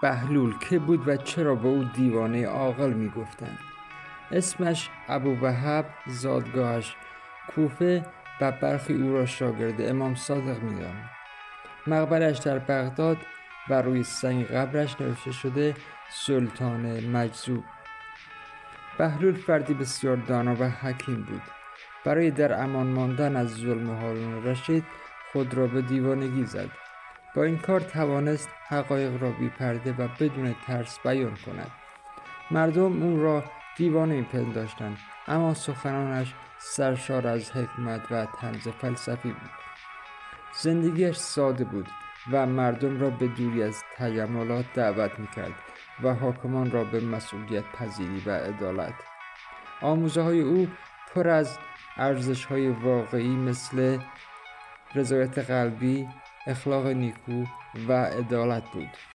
بهلول که بود و چرا به او دیوانه عاقل میگفتند. اسمش ابووهب، زادگاهش کوفه و برخی او را شاگرد امام صادق می‌دانند. مقبرش در بغداد و روی سنگ قبرش نوشته شده سلطان مجذوب. بهلول فردی بسیار دانا و حکیم بود. برای در امان ماندن از ظلم هارون رشید خود را به دیوانگی زد. با این کار توانست حقایق را بی پرده و بدون ترس بیان کند. مردم او را دیوانه می‌پنداشتند، اما سخنانش سرشار از حکمت و طنز فلسفی بود. زندگیش ساده بود و مردم را به دوری از تجملات دعوت می‌کرد و حاکمان را به مسئولیت پذیری و عدالت. آموزه‌های او پر از ارزش‌های واقعی مثل رضایت قلبی، اخلاق نیکو و عدالت بود.